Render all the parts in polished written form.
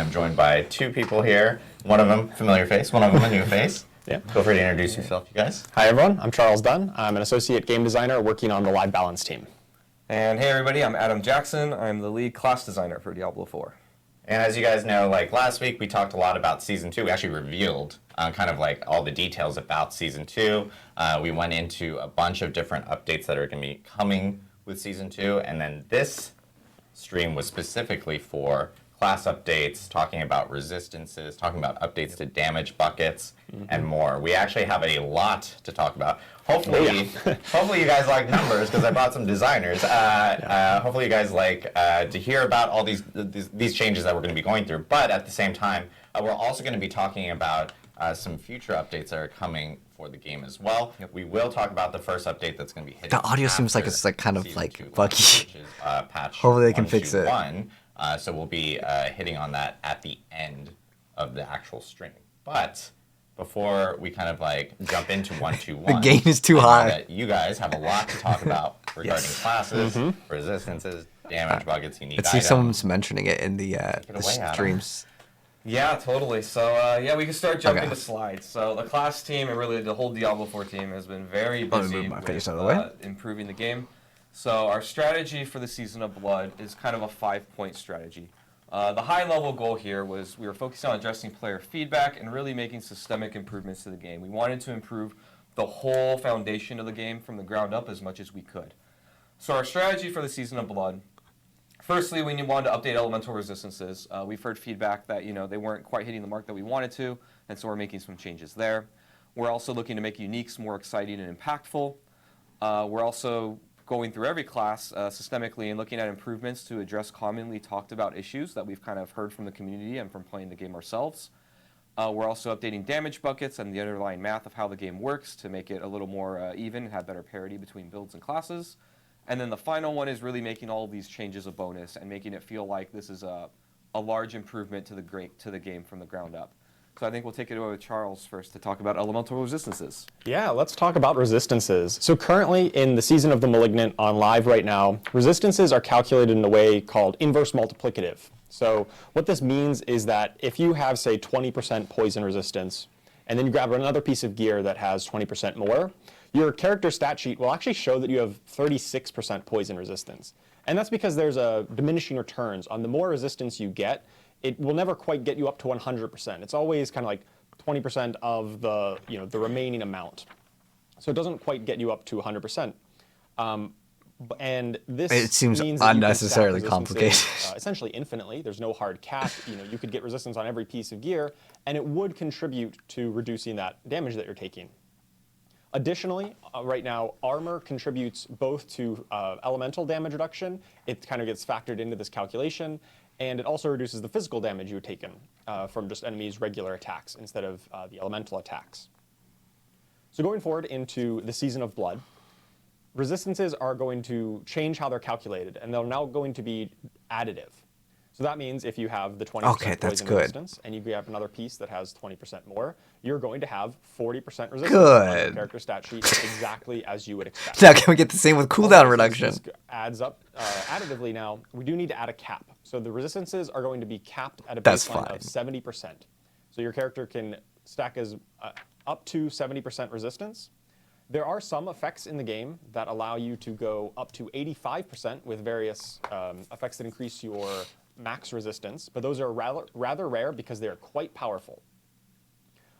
I'm joined by two people here. One of them familiar face, one of them a new face. Yeah. Feel free to introduce yourself, you guys. Hi everyone, I'm Charles Dunn. I'm an associate game designer working on the live balance team. And hey everybody, I'm Adam Jackson. I'm the lead class designer for Diablo 4. And as you guys know, like last week we talked a lot about Season 2. We actually revealed kind of like all the details about Season 2. We went into a bunch of different updates that are going to be coming with Season 2. And then this stream was specifically for class updates, talking about resistances, talking about updates to damage buckets, and more. We actually have a lot to talk about. Hopefully, hopefully you guys like numbers because I brought some designers. Hopefully you guys like to hear about all these changes that we're going to be going through. But at the same time, we're also going to be talking about some future updates that are coming for the game as well. We will talk about the first update that's going to be hitting. The audio seems like it's like kind of Season like 2, buggy. which is, patch Hopefully they can fix it. 121. So we'll be hitting on that at the end of the actual stream. But before we kind of like jump into 121, the game is too high. That you guys have a lot to talk about regarding classes, resistances, damage buckets, unique Let's see items. someone's mentioning it in the away, streams. Yeah, totally. So yeah, we can start jumping Okay. to slides. So the class team and really the whole Diablo 4 team has been very busy move my face with out of the way. improving the game. So our strategy for the Season of Blood is kind of a 5-point strategy. The high-level goal here was we were focusing on addressing player feedback and really making systemic improvements to the game. We wanted to improve the whole foundation of the game from the ground up as much as we could. So our strategy for the Season of Blood, firstly, we wanted to update elemental resistances. We've heard feedback that they weren't quite hitting the mark that we wanted to, and so we're making some changes there. We're also looking to make uniques more exciting and impactful. We're also going through every class systemically and looking at improvements to address commonly talked about issues that we've kind of heard from the community and from playing the game ourselves. We're also updating damage buckets and the underlying math of how the game works to make it a little more even and have better parity between builds and classes. And then the final one is really making all of these changes a bonus and making it feel like this is a large improvement to the game from the ground up. So I think we'll take it over to Charles first to talk about elemental resistances. Yeah, let's talk about resistances. So currently in the Season of the Malignant on live right now, resistances are calculated in a way called inverse multiplicative. So what this means is that if you have, say, 20% poison resistance, and then you grab another piece of gear that has 20% more, your character stat sheet will actually show that you have 36% poison resistance. And that's because there's a diminishing returns. On the more resistance you get, it will never quite get you up to 100%. It's always kind of like 20% of the, the remaining amount. So it doesn't quite get you up to 100%. And this It seems means that unnecessarily you can stack complicated. resistances, essentially infinitely. There's no hard cap. You could get resistance on every piece of gear, and it would contribute to reducing that damage that you're taking. Additionally, right now, armor contributes both to elemental damage reduction. It kind of gets factored into this calculation, and it also reduces the physical damage you've taken from just enemies' regular attacks instead of the elemental attacks. So going forward into the Season of Blood, resistances are going to change how they're calculated, and they're now going to be additive. So that means if you have the 20% poison resistance and you have another piece that has 20% more, you're going to have 40% resistance on your character stat sheet exactly as you would expect. Now can we get the same with cooldown reduction? This adds up additively now. We do need to add a cap. So the resistances are going to be capped at a baseline of 70%. So your character can stack as up to 70% resistance. There are some effects in the game that allow you to go up to 85% with various effects that increase your max resistance, but those are rather rare because they're quite powerful.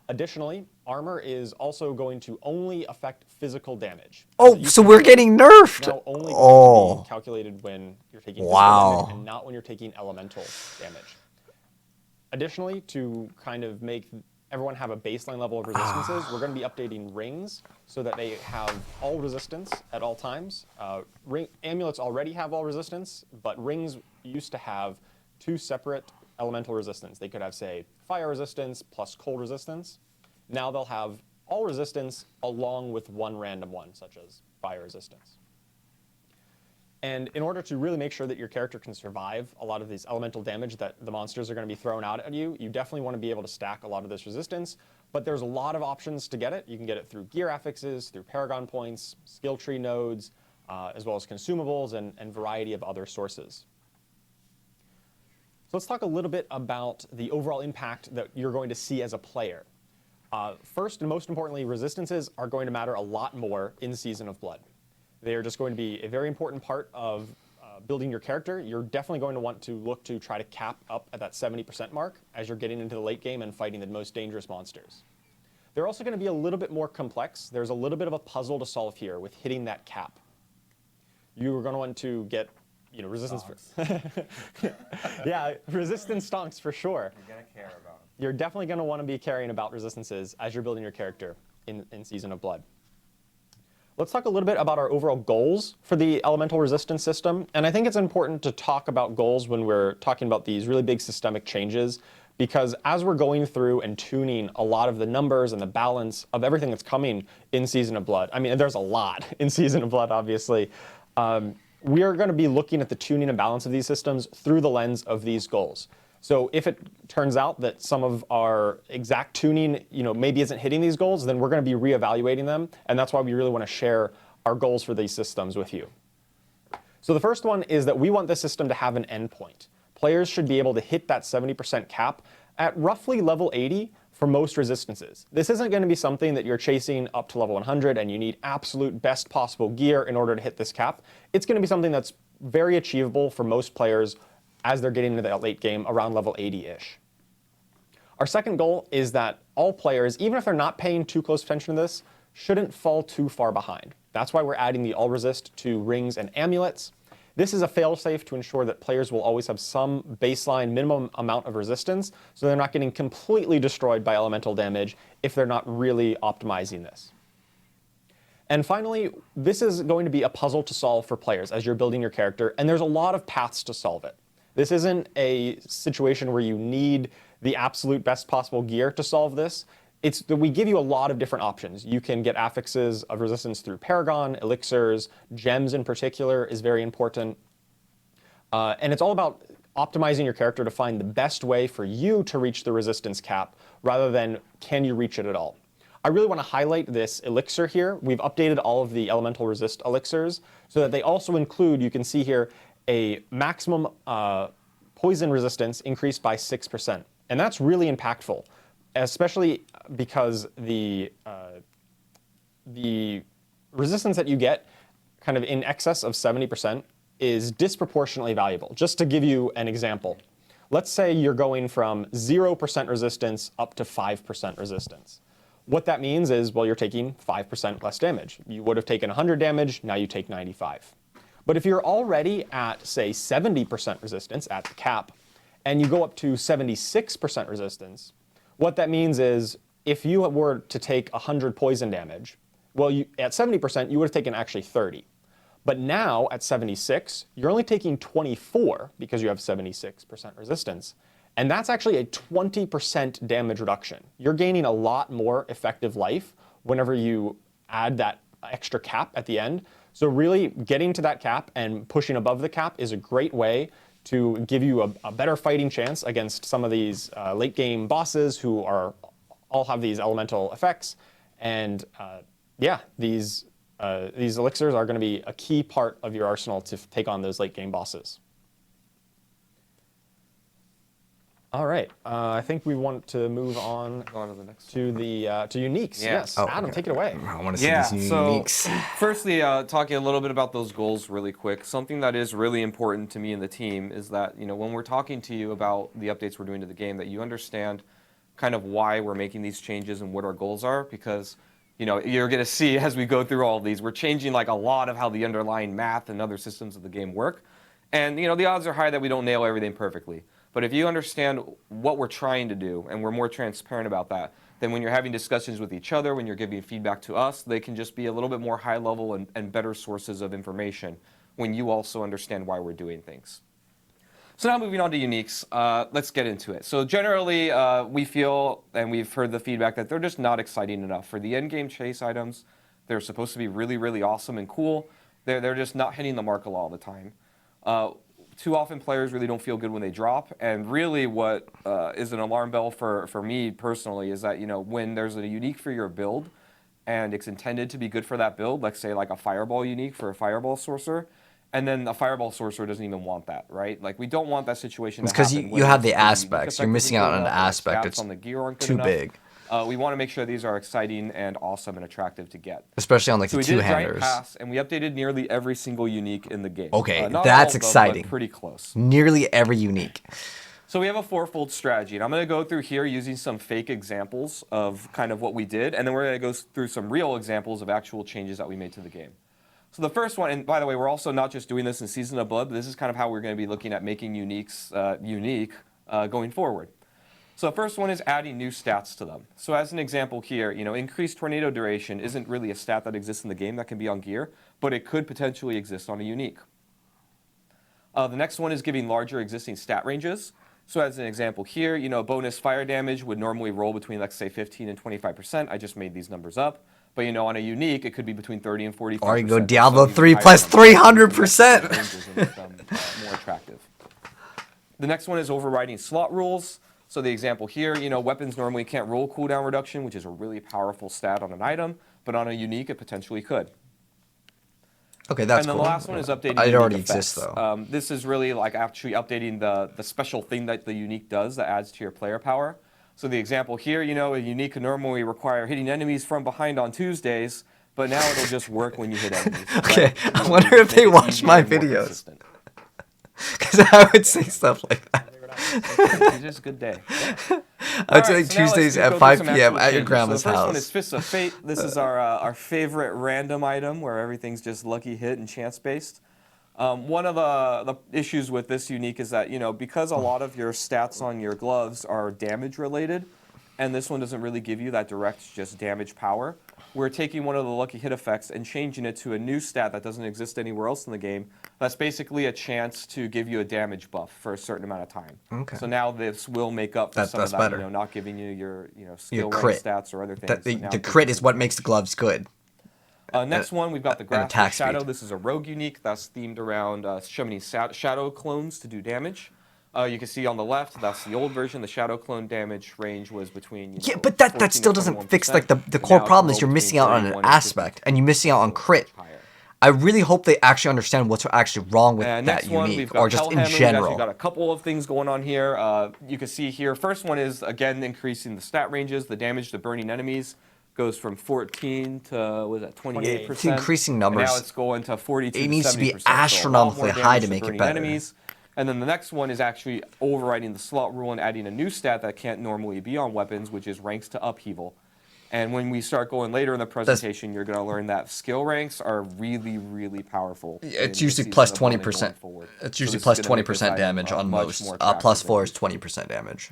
Additionally, armor is also going to only affect physical damage. Oh, so we're getting nerfed. Now only going to be calculated when you're taking physical damage and not when you're taking elemental damage. Additionally, to kind of make everyone have a baseline level of resistances, we're going to be updating rings so that they have all resistance at all times. Amulets already have all resistance, but rings used to have 2 separate elemental resistance. They could have, say, fire resistance plus cold resistance. Now they'll have all resistance along with one random one, such as fire resistance. And in order to really make sure that your character can survive a lot of these elemental damage that the monsters are going to be throwing out at you, you definitely want to be able to stack a lot of this resistance. But there's a lot of options to get it. You can get it through gear affixes, through Paragon points, skill tree nodes, as well as consumables and variety of other sources. So let's talk a little bit about the overall impact that you're going to see as a player. First and most importantly, resistances are going to matter a lot more in Season of Blood. They are just going to be a very important part of building your character. You're definitely going to want to look to try to cap up at that 70% mark as you're getting into the late game and fighting the most dangerous monsters. They're also going to be a little bit more complex. There's a little bit of a puzzle to solve here with hitting that cap. You are going to want to get, resistance. Yeah, resistance stonks for sure. You're going to care about them. You're definitely going to want to be caring about resistances as you're building your character in Season of Blood. Let's talk a little bit about our overall goals for the elemental resistance system. And I think it's important to talk about goals when we're talking about these really big systemic changes, because as we're going through and tuning a lot of the numbers and the balance of everything that's coming in Season of Blood, I mean, there's a lot in Season of Blood, obviously. We are going to be looking at the tuning and balance of these systems through the lens of these goals. So if it turns out that some of our exact tuning, maybe isn't hitting these goals, then we're going to be reevaluating them, and that's why we really want to share our goals for these systems with you. So the first one is that we want this system to have an endpoint. Players should be able to hit that 70% cap at roughly level 80 for most resistances. This isn't going to be something that you're chasing up to level 100 and you need absolute best possible gear in order to hit this cap. It's going to be something that's very achievable for most players as they're getting into that late game around level 80-ish. Our second goal is that all players, even if they're not paying too close attention to this, shouldn't fall too far behind. That's why we're adding the all resist to rings and amulets. This is a failsafe to ensure that players will always have some baseline minimum amount of resistance, so they're not getting completely destroyed by elemental damage if they're not really optimizing this. And finally, this is going to be a puzzle to solve for players as you're building your character, and there's a lot of paths to solve it. This isn't a situation where you need the absolute best possible gear to solve this. It's that we give you a lot of different options. You can get affixes of resistance through Paragon, elixirs, gems in particular is very important. And it's all about optimizing your character to find the best way for you to reach the resistance cap rather than can you reach it at all. I really want to highlight this elixir here. We've updated all of the elemental resist elixirs so that they also include, you can see here, a maximum poison resistance increased by 6%. And that's really impactful, especially because the resistance that you get kind of in excess of 70% is disproportionately valuable. Just to give you an example, let's say you're going from 0% resistance up to 5% resistance. What that means is, well, you're taking 5% less damage. You would have taken 100 damage, now you take 95. But if you're already at, say, 70% resistance at the cap, and you go up to 76% resistance, what that means is if you were to take 100 poison damage, well, at 70%, you would have taken actually 30. But now at 76, you're only taking 24 because you have 76% resistance. And that's actually a 20% damage reduction. You're gaining a lot more effective life whenever you add that extra cap at the end. So really getting to that cap and pushing above the cap is a great way to give you a better fighting chance against some of these late game bosses who all have these elemental effects. And yeah, these elixirs are going to be a key part of your arsenal to take on those late game bosses. All right, I think we want to move on to the next to uniques. Yeah. Yes, Adam, take it away. I want to see these uniques. So firstly, talking a little bit about those goals really quick. Something that is really important to me and the team is that when we're talking to you about the updates we're doing to the game, that you understand kind of why we're making these changes and what our goals are, because you're going to see as we go through all of these, we're changing like a lot of how the underlying math and other systems of the game work. And the odds are high that we don't nail everything perfectly. But if you understand what we're trying to do, and we're more transparent about that, then when you're having discussions with each other, when you're giving feedback to us, they can just be a little bit more high level and better sources of information when you also understand why we're doing things. So now moving on to uniques, let's get into it. So generally, we feel, and we've heard the feedback, that they're just not exciting enough. For the endgame chase items, they're supposed to be really, really awesome and cool. They're just not hitting the mark a lot of the time. Too often players really don't feel good when they drop, and really what is an alarm bell for me personally is that when there's a unique for your build and it's intended to be good for that build, let's say like a fireball unique for a fireball sorcerer, And then a Fireball Sorcerer doesn't even want that, right? Like, we don't want that situation to It's happen. because you have the aspects. You're missing out on the aspect. It's on the gear aren't good too enough. big. We want to make sure these are exciting and awesome and attractive to get. Especially on like So the we did a giant two-handers. pass, and we updated nearly every single unique in the game. Okay, Not that's all of them, exciting. but pretty close. Nearly every unique. So we have a fourfold strategy, and I'm going to go through here using some fake examples of kind of what we did, and then we're going to go through some real examples of actual changes that we made to the game. So the first one, and by the way, we're also not just doing this in Season of Blood, but this is kind of how we're going to be looking at making uniques unique going forward. So the first one is adding new stats to them. So as an example here, increased tornado duration isn't really a stat that exists in the game that can be on gear, but it could potentially exist on a unique. The next one is giving larger existing stat ranges. So as an example here, bonus fire damage would normally roll between, let's say, 15 and 25%. I just made these numbers up. But, on a unique, it could be between 30 and 45%. Or you go Diablo 3 plus 300%. More attractive. The next one is overriding slot rules. So the example here, weapons normally can't roll cooldown reduction, which is a really powerful stat on an item. But on a unique, it potentially could. Okay, that's cool. And then the last one is updating It unique already effects. exists, though. This is really like actually updating the special thing that the unique does that adds to your player power. So the example here, a unique could normally require hitting enemies from behind on Tuesdays, but now it'll just work when you hit enemies. Okay, right? I wonder if they watch my videos. Because I would say stuff like that. It's just a good day. Yeah. I would say Alright, so now let's Tuesdays go at through 5 some p.m. actual at your changes. grandma's So the first one house. is Fists of Fate. This is our favorite random item where everything's just lucky hit and chance based. One of the issues with this unique is that, because a lot of your stats on your gloves are damage related, and this one doesn't really give you that direct just damage power, we're taking one of the lucky hit effects and changing it to a new stat that doesn't exist anywhere else in the game. That's basically a chance to give you a damage buff for a certain amount of time. Okay. So now this will make up for some of that's that, better. not giving you your skill rank crit. stats or other things. That So now the it crit gives is you what makes the gloves good. Next one, we've got the Grasp attack of Shadow. speed. This is a rogue unique that's themed around summoning shadow clones to do damage. You can see on the left, that's the old version. The shadow clone damage range was between Yeah, but that still doesn't fix like the core problem is you're missing out on an aspect and you're missing out on crit. I really hope they actually understand what's actually wrong with that next one, we've unique got or just in Hellhammer. We've general. actually got a couple of things going on here. You can see here, first one is, again, increasing the stat ranges. The damage to burning enemies goes from 14 to, what is that, 28%. It's increasing numbers. And now it's going to 42 It needs to be 70%. So a lot astronomically more high damage to make it burning better. Enemies. And then the next one is actually overriding the slot rule and adding a new stat that can't normally be on weapons, which is ranks to upheaval. And when we start going later in the presentation, you're going to learn that skill ranks are really, really powerful. It's usually plus 20%. It's usually plus 20% damage on most. Plus 4 is 20% damage.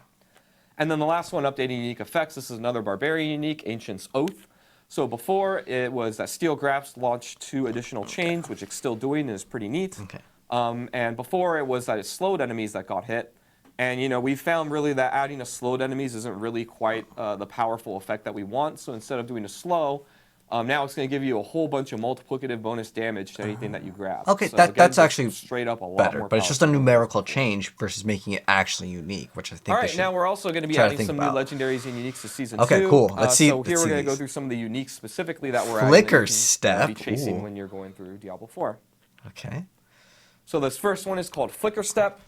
And then the last one, updating unique effects. This is another Barbarian unique, Ancient's Oath. So before, it was that Steel Grasp launched 2 additional chains, which it's still doing and is pretty neat. Okay. And before, it was that it slowed enemies that got hit. And, we found really that adding a slowed enemies isn't really quite the powerful effect that we want. So instead of doing a slow, now it's going to give you a whole bunch of multiplicative bonus damage to anything that you grab. Okay, so that's actually straight up a lot better, more but it's just a numerical change versus making it actually unique, which I think. All right, now we're also going to be adding some new legendaries and uniques to season 2. Okay, cool. Let's see. So here we're going to go these. through some of the uniques specifically that we're Flicker adding step. be chasing Ooh. when you're going through Diablo 4. Okay. So this first one is called Flicker Step.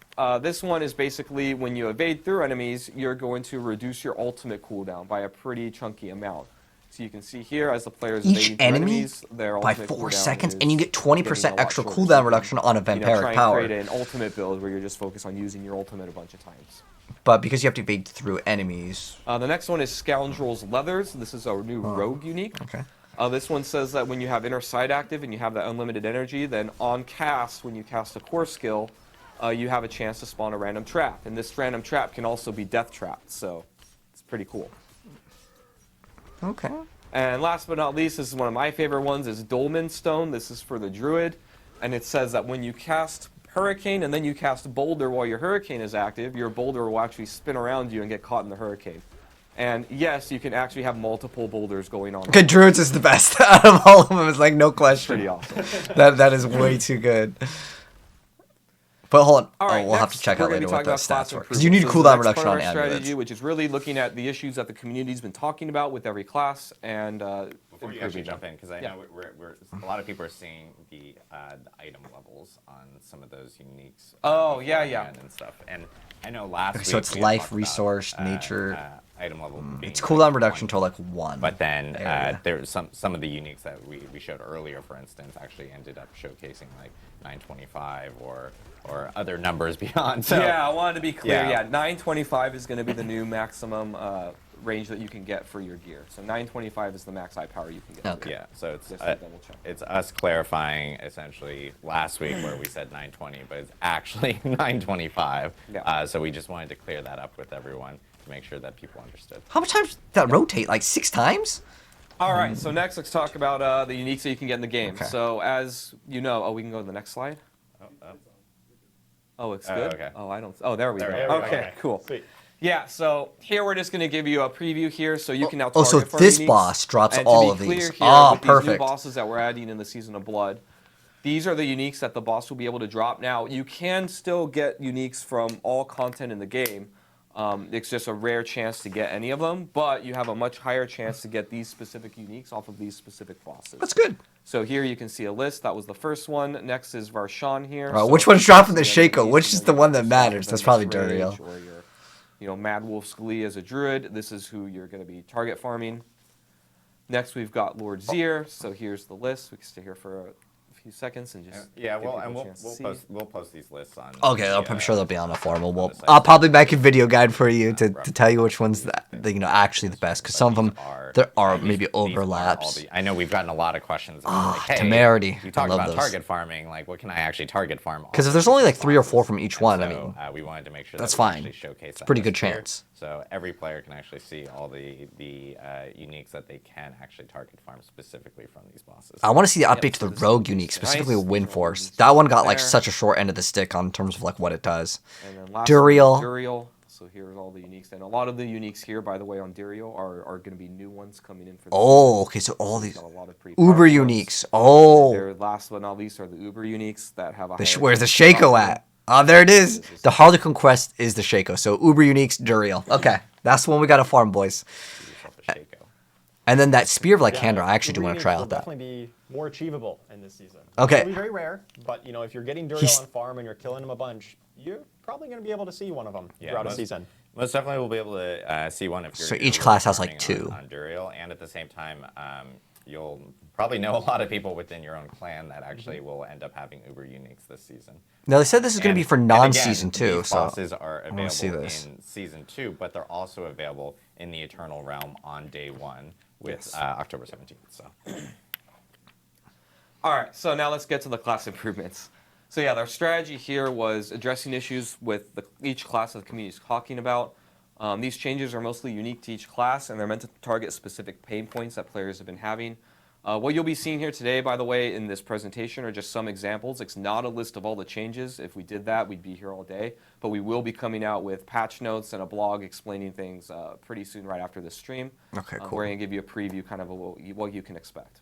This one is basically when you evade through enemies, you're going to reduce your ultimate cooldown by a pretty chunky amount. So you can see here, as the players Each evading through enemy enemies, their by ultimate 4 cooldown seconds, is and you get 20% getting a lot extra shorter. cooldown So you reduction on a can, vampiric try and power. create an ultimate build where you're just focused on using your ultimate a bunch of times. But because you have to evade through enemies. The next one is Scoundrel's Leathers. This is a new rogue unique. Okay. This one says that when you have Inner Sight active and you have that unlimited energy, then on cast, when you cast a core skill, you have a chance to spawn a random trap. And this random trap can also be death trapped, so it's pretty cool. Okay. And last but not least, this is one of my favorite ones, is Dolmen Stone. This is for the Druid. And it says that when you cast Hurricane and then you cast Boulder while your Hurricane is active, your Boulder will actually spin around you and get caught in the Hurricane. And yes, you can actually have multiple boulders going on. Okay, Druids is the best out of all of them. It's like no question. Pretty awesome. That is way too good. But hold on. All right, we'll have to next, check we're out gonna be later what talking the about class stats work. Because you need a improvements. So cooldown the next reduction part on of our amulets. strategy, which is really looking at the issues that the community's been talking about with every class and Before you actually jump in, because I Yeah. know a lot of people are seeing the item levels on some of those uniques. Oh, yeah. beforehand and stuff. And I know last week. So it's we had life, talked about, resource, nature. item level. Being It's like cooldown reduction 20. to like 1. But then area. there's some of the uniques that we showed earlier, for instance, actually ended up showcasing like 925 or other numbers beyond. So Yeah, I wanted to be clear. Yeah. Yeah, 925 is going to be the new maximum range that you can get for your gear. So 925 is the max high power you can get. Okay. yeah, so it's Just to double check. it's us clarifying essentially last week where we said 920, but it's actually 925. Yeah. So we just wanted to clear that up with everyone to make sure that people understood. How much times did that rotate? Like 6 times? All right, so next let's talk about the uniques that you can get in the game. Okay. So as you know, we can go to the next slide. Oh, it's good? okay. Oh, I don't. Oh, there we go. There we go. Okay, cool. Sweet. Yeah, so here we're just going to give you a preview here so you can now Oh, target so farm this uniques. boss drops And to all be of clear these. Here, Ah, with these new perfect. bosses that we're adding in the Season of Blood, these are the uniques that the boss will be able to drop. Now, you can still get uniques from all content in the game. It's just a rare chance to get any of them, but you have a much higher chance to get these specific uniques off of these specific bosses. That's good. So here you can see a list. That was the first one. Next is Varshan here. Alright, So which if one's you dropping the see any of Shaco? these, Which is the one that your matters? That's probably Rage Duriel. Or your, Mad Wolf Scalia as a druid. This is who you're going to be target farming. Next, we've got Lord Zir. So here's the list. We can stay here for a few seconds and just Yeah, give well, people and a we'll chance to see. we'll post these lists on. Okay, the, I'm sure they'll be on a forum. on the site. I'll probably make a video guide for you to tell you which ones that actually the best, because some of them there are maybe These are all overlaps. the- I know we've gotten a lot of questions. About, like, hey, temerity. You I talked love about those. target farming. Like, what can I actually target farm? Because if there's only like 3 or 4 from each one, I mean, we wanted to make sure that's that we fine. actually showcase that pretty list good here. chance. So every player can actually see all the uniques that they can actually target farm specifically from these bosses. I want to see the update to so the this rogue is unique, nice. specifically Wind All Force. these That one got like there. such a short end of the stick on terms of like what it does. And then last Duriel. Duriel. So here's all the uniques. And a lot of the uniques here, by the way, on Duriel are going to be new ones coming in for the Oh, okay, so all We've these got a lot of pretty Uber powerful ones. uniques. Oh, Their last but not least are the Uber uniques that have a higher where's the chance of Shaco dropping. at? Oh, there it is. The Harlequin Quest is the Shaco. So Uber uniques, Duriel. Okay, that's the one we got to farm, boys. Give yourself a Shaco. And then that Spear of Lycander, Yeah, I actually do Uber want to uniques try will out that. definitely be more achievable in this season. Okay. It'll be very rare, but if you're getting Duriel He's- on farm and you're killing them a bunch, you're probably going to be able to see one of them Yeah, throughout a most- season. Most definitely, we'll be able to see one if you're. So you're each really class has, like, farming 2. on Duriel, and at the same time, you'll probably know a lot of people within your own clan that actually will end up having Uber uniques this season. Now they said this is going to be for And again, non-season 2, these so bosses are I wanna see available this. in season 2, but they're also available in the Eternal Realm on day 1 with Yes. October 17th. So. All right, so now let's get to the class improvements. So yeah, our strategy here was addressing issues with each class that the community is talking about. These changes are mostly unique to each class, and they're meant to target specific pain points that players have been having. What you'll be seeing here today, by the way, in this presentation are just some examples. It's not a list of all the changes. If we did that, we'd be here all day. But we will be coming out with patch notes and a blog explaining things pretty soon right after this stream. Okay, cool. We're going to give you a preview kind of what you can expect.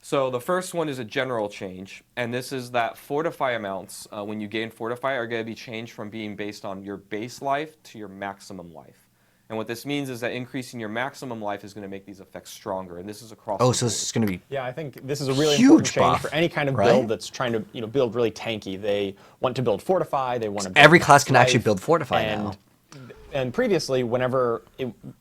So the first one is a general change, and this is that fortify amounts, when you gain fortify, are going to be changed from being based on your base life to your maximum life. And what this means is that increasing your maximum life is going to make these effects stronger, and this is across oh, the so board. this is going to be Yeah, I think this is a really Huge important change buff, for any kind of right? build that's trying to build really tanky. They want to build Fortify. They want to build every class can Life, actually build Fortify and, now. And previously, whenever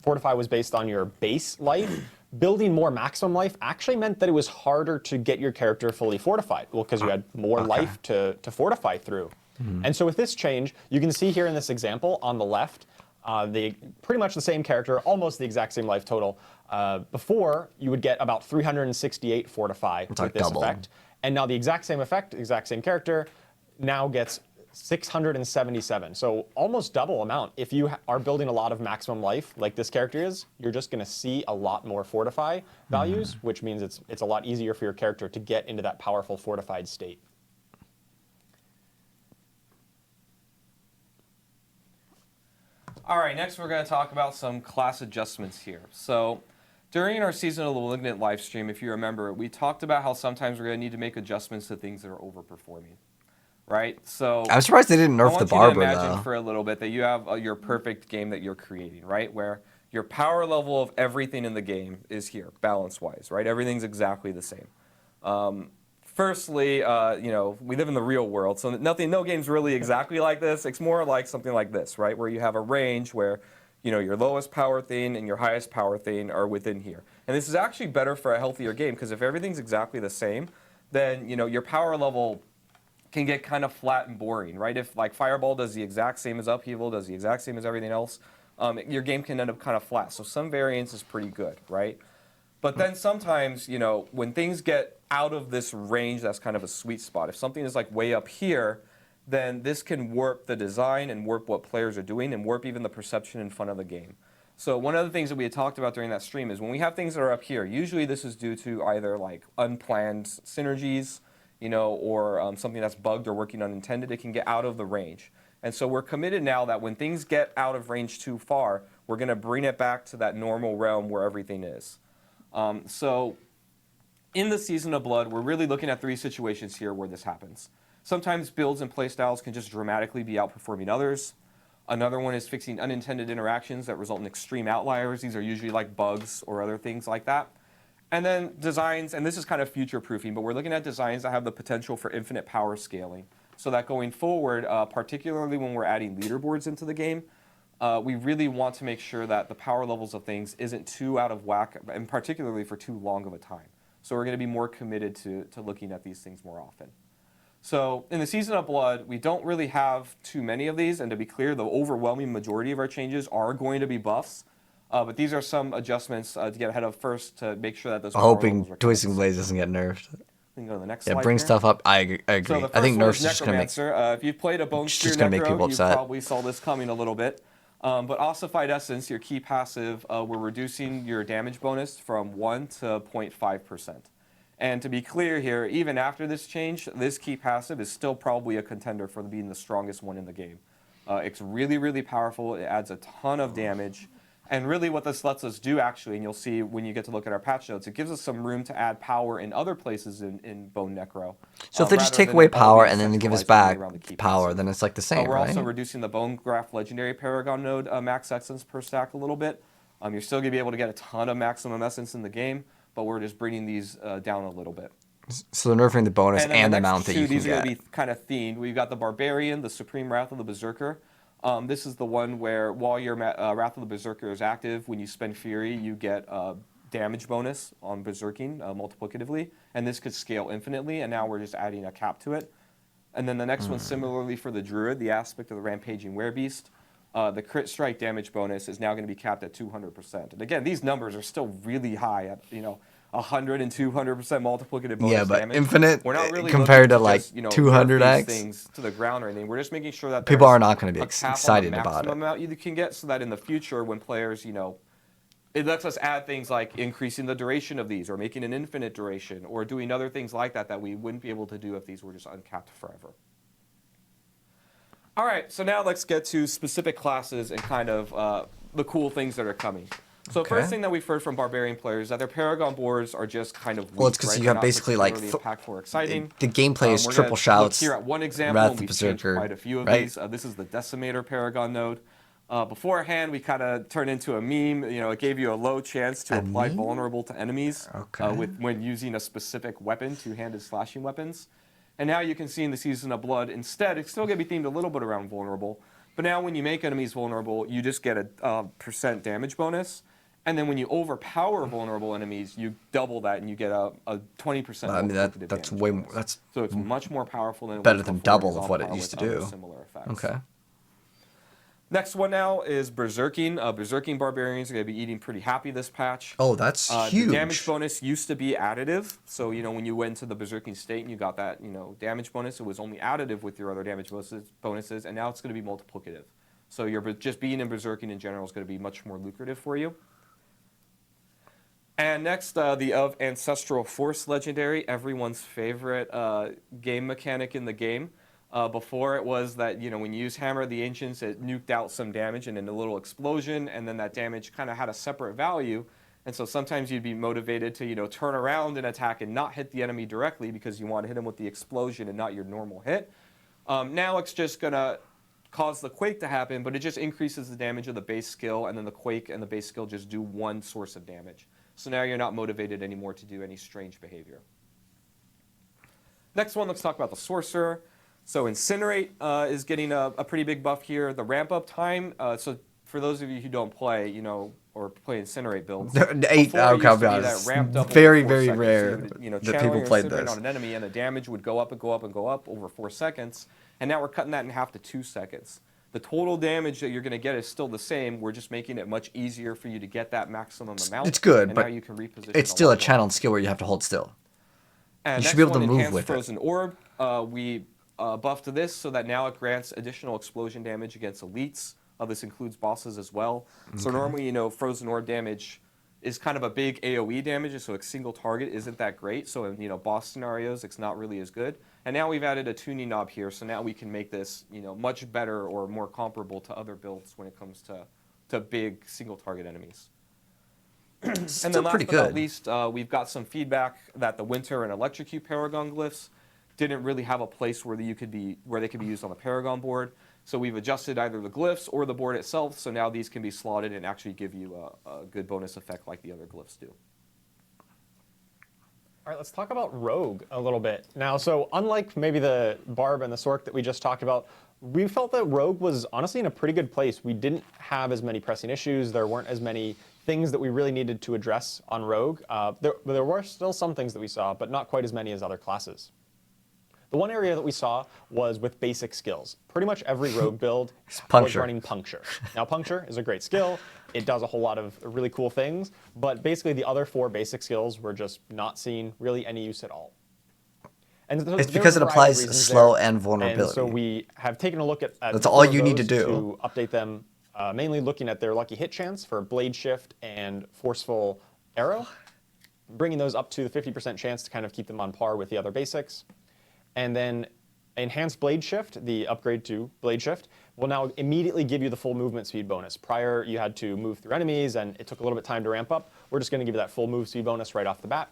Fortify was based on your base life, building more maximum life actually meant that it was harder to get your character fully fortified. Well, because you had more life to fortify through. And so with this change, you can see here in this example on the left, pretty much the same character, almost the exact same life total. Before, you would get about 368 fortify with like this double. effect. And now the exact same effect, exact same character, now gets 677. So almost double amount. If you are building a lot of maximum life, like this character is, you're just going to see a lot more fortify values, which means it's a lot easier for your character to get into that powerful fortified state. All right, next we're going to talk about some class adjustments here. So during our Season of the Malignant live stream, if you remember, we talked about how sometimes we're going to need to make adjustments to things that are overperforming, right? So I'm surprised they didn't I nerf want the you to barber imagine though. for a little bit that you have your perfect game that you're creating, right? Where your power level of everything in the game is here, balance-wise, right? Everything's exactly the same. Firstly, we live in the real world, so no game's really exactly like this. It's more like something like this, right? Where you have a range where, your lowest power thing and your highest power thing are within here. And this is actually better for a healthier game, because if everything's exactly the same, then, your power level can get kind of flat and boring, right? If like Fireball does the exact same as Upheaval, does the exact same as everything else, your game can end up kind of flat. So some variance is pretty good, right? But then sometimes, when things get out of this range, that's kind of a sweet spot. If something is like way up here, then this can warp the design and warp what players are doing and warp even the perception in front of the game. So one of the things that we had talked about during that stream is when we have things that are up here, usually this is due to either like unplanned synergies, or something that's bugged or working unintended. It can get out of the range. And so we're committed now that when things get out of range too far, we're going to bring it back to that normal realm where everything is. So in the Season of Blood, we're really looking at 3 situations here where this happens. Sometimes builds and playstyles can just dramatically be outperforming others. Another one is fixing unintended interactions that result in extreme outliers. These are usually like bugs or other things like that. And then designs, and this is kind of future-proofing, but we're looking at designs that have the potential for infinite power scaling. So that going forward, particularly when we're adding leaderboards into the game, we really want to make sure that the power levels of things isn't too out of whack, and particularly for too long of a time. So we're going to be more committed to looking at these things more often. So in the Season of Blood, we don't really have too many of these, and to be clear, the overwhelming majority of our changes are going to be buffs. But these are some adjustments to get ahead of first to make sure that those power levels Hoping are Twisting Blades doesn't get nerfed. We can go to the next Yeah, slide bring here. stuff up. I agree. So the first I think one nerfs is just gonna make. Necromancer. If you've played a Bone It's Spear just gonna make people Necro, you upset. probably saw this coming a little bit. But Ossified Essence, your key passive, we're reducing your damage bonus from 1 to 0.5%. And to be clear here, even after this change, this key passive is still probably a contender for being the strongest one in the game. It's really, really powerful. It adds a ton of damage. And really what this lets us do, actually, and you'll see when you get to look at our patch notes, it gives us some room to add power in other places in Bone Necro. So if they just rather take than away it all power being and then they give us centralized back only around the key power, passive. then it's like the same, We're right? also reducing the Bone Graph Legendary Paragon node max essence per stack a little bit. You're still going to be able to get a ton of maximum essence in the game, but we're just bringing these down a little bit. So they're nerfing the bonus then and the next amount that you can These are get. going to be kind of themed. We've got the Barbarian, the Supreme Wrath of the Berserker. This is the one where while your Wrath of the Berserker is active, when you spend Fury, you get damage bonus on Berserking multiplicatively. And this could scale infinitely, and now we're just adding a cap to it. And then the next one, similarly for the Druid, the aspect of the Rampaging Werebeast, the crit strike damage bonus is now going to be capped at 200%. And again, these numbers are still really high at, 100 and 200% multiplicative bonus Yeah, but damage. infinite We're not really compared to looking like just, nerf 200x. these things to the ground or anything. We're just making sure that People there's are not going to be a cap on the excited about maximum it. amount you can get, so that in the future when players, it lets us add things like increasing the duration of these or making an infinite duration or doing other things like that that we wouldn't be able to do if these were just uncapped forever. All right, so now let's get to specific classes and kind of the cool things that are coming. So first thing that we've heard from Barbarian players is that their Paragon boards are just kind of weak. Well, it's because you They're have not basically like particularly impactful or exciting. the gameplay is We're triple gonna shouts. Look here at one example, Wrath and of we've changed Berserker, quite a few of right? these. This is the Decimator Paragon node. Beforehand, we kind of turned into a meme. It gave you a low chance to apply meme? vulnerable to enemies when using a specific weapon, two-handed slashing weapons. And now you can see in the Season of Blood, instead, it's still going to be themed a little bit around vulnerable. But now when you make enemies vulnerable, you just get a percent damage bonus. And then when you overpower vulnerable enemies, you double that and you get a 20%. I mean, that's damage way more. bonus. That's So it's much more powerful than it better was than before double of what it with used to other do. Similar effects. okay. Next one now is Berserking. Berserking Barbarians are going to be eating pretty happy this patch. Oh, that's huge. The damage bonus used to be additive. So, when you went to the Berserking state and you got that, damage bonus, it was only additive with your other damage bonuses, and now it's going to be multiplicative. So just being in Berserking in general is going to be much more lucrative for you. And next, the of Ancestral Force Legendary, everyone's favorite game mechanic in the game. Before it was that, when you use Hammer of the Ancients, it nuked out some damage and then a little explosion, and then that damage kind of had a separate value. And so sometimes you'd be motivated to, turn around and attack and not hit the enemy directly because you want to hit him with the explosion and not your normal hit. Now it's just going to cause the quake to happen, but it just increases the damage of the base skill, and then the quake and the base skill just do one source of damage. So now you're not motivated anymore to do any strange behavior. Next one, let's talk about the sorcerer. So Incinerate is getting a pretty big buff here. The ramp up time, so for those of you who don't play, you know, or play Incinerate builds, very, very rare that people played this. On an enemy, and the damage would go up and go up and go up over 4 seconds, and now we're cutting that in half to 2 seconds. The total damage that you're going to get is still the same. We're just making it much easier for you to get that maximum amount. It's good, and but now you can reposition it's still a channeled skill where you have to hold still. And you should be able to move with Frozen Orb. We buffed this so that now it grants additional explosion damage against elites. This includes bosses as well. Okay. So normally, you know, Frozen Orb damage is kind of a big AoE damage, so a single target isn't that great. So in, you know, boss scenarios, it's not really as good. And now we've added a tuning knob here, so now we can make this, you know, much better or more comparable to other builds when it comes to big single target enemies. And then last but not least, we've got some feedback that the Winter and Electrocute Paragon glyphs didn't really have a place where they could be used on the Paragon board. So we've adjusted either the glyphs or the board itself, so now these can be slotted and actually give you a good bonus effect like the other glyphs do. All right, let's talk about Rogue a little bit. Now, so unlike maybe the Barb and the Sork that we just talked about, we felt that Rogue was honestly in a pretty good place. We didn't have as many pressing issues. There weren't as many things that we really needed to address on Rogue. There were still some things that we saw, but not quite as many as other classes. The one area that we saw was with basic skills. Pretty much every Rogue build was running Puncture. Now, Puncture is a great skill. It does a whole lot of really cool things, but basically the other 4 basic skills were just not seeing really any use at all. And it's because it applies slow and vulnerability. And so we have taken a look at that's all you need to do to update them, mainly looking at their lucky hit chance for Blade Shift and Forceful Arrow, bringing those up to the 50% chance to kind of keep them on par with the other basics. And then Enhanced Blade Shift, the upgrade to Blade Shift, will now immediately give you the full movement speed bonus. Prior, you had to move through enemies, and it took a little bit of time to ramp up. We're just going to give you that full move speed bonus right off the bat.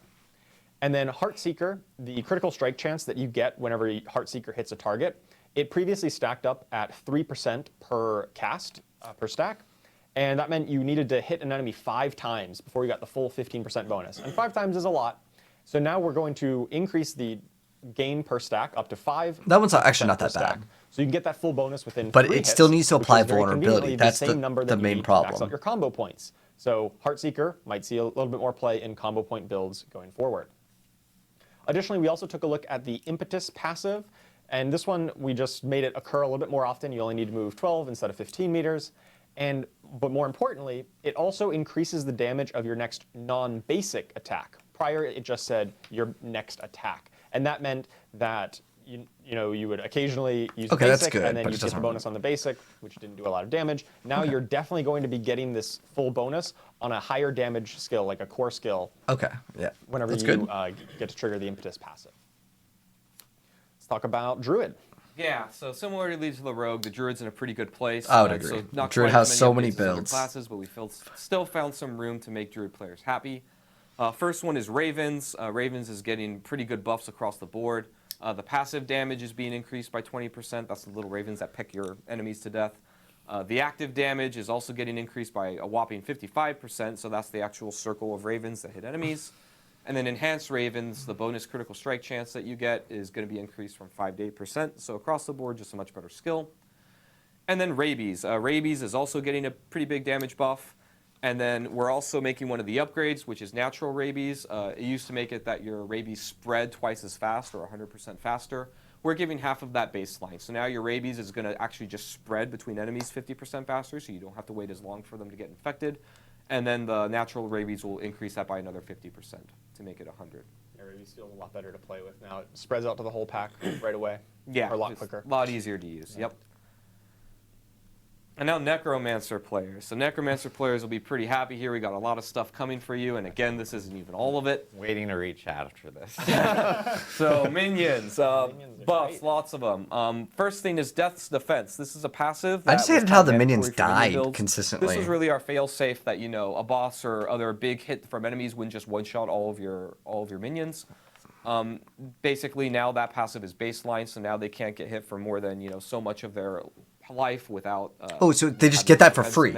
And then Heartseeker, the critical strike chance that you get whenever Heartseeker hits a target, it previously stacked up at 3% per cast, per stack. And that meant you needed to hit an enemy 5 times before you got the full 15% bonus. And 5 times is a lot. So now we're going to increase the gain per stack up to 5. That one's actually not that bad. So you can get that full bonus within 3 But it hits, still needs to apply vulnerability. That's the number that the main you problem. max out your combo points. So Heartseeker might see a little bit more play in combo point builds going forward. Additionally, we also took a look at the Impetus passive. And this one, we just made it occur a little bit more often. You only need to move 12 instead of 15 meters. But more importantly, it also increases the damage of your next non-basic attack. Prior, it just said your next attack. And that meant that you would occasionally use basic, and then you get the bonus on the basic, which didn't do a lot of damage. Now you're definitely going to be getting this full bonus on a higher damage skill, like a core skill. Okay, yeah. Whenever you get to trigger the Impetus passive. Let's talk about Druid. Yeah, so similarly to the Rogue, the Druid's in a pretty good place. I would agree. So not Druid has so many builds. Classes, but we still found some room to make Druid players happy. First one is Ravens. Ravens is getting pretty good buffs across the board. The passive damage is being increased by 20%. That's the little ravens that peck your enemies to death. The active damage is also getting increased by a whopping 55%, so that's the actual circle of ravens that hit enemies. And then Enhanced Ravens, the bonus critical strike chance that you get is going to be increased from 5 to 8%, so across the board, just a much better skill. And then Rabies. Rabies is also getting a pretty big damage buff. And then we're also making one of the upgrades, which is Natural Rabies. It used to make it that your rabies spread twice as fast, or 100% faster. We're giving half of that baseline. So now your rabies is going to actually just spread between enemies 50% faster, so you don't have to wait as long for them to get infected. And then the Natural Rabies will increase that by another 50% to make it 100. Yeah, rabies feels a lot better to play with now. It spreads out to the whole pack right away. Yeah, or a lot quicker. A lot easier to use, yep. And now Necromancer players. So Necromancer players will be pretty happy here. We got a lot of stuff coming for you. And again, this isn't even all of it. Waiting to reach after this. So minions, buffs, lots of them. First thing is Death's Defense. This is a passive. I just hated how the minions died consistently. This was really our fail-safe that, you know, a boss or other big hit from enemies wouldn't just one-shot all of your minions. Basically, now that passive is baseline, so now they can't get hit for more than, you know, so much of their life without. Oh, so they just get that for free.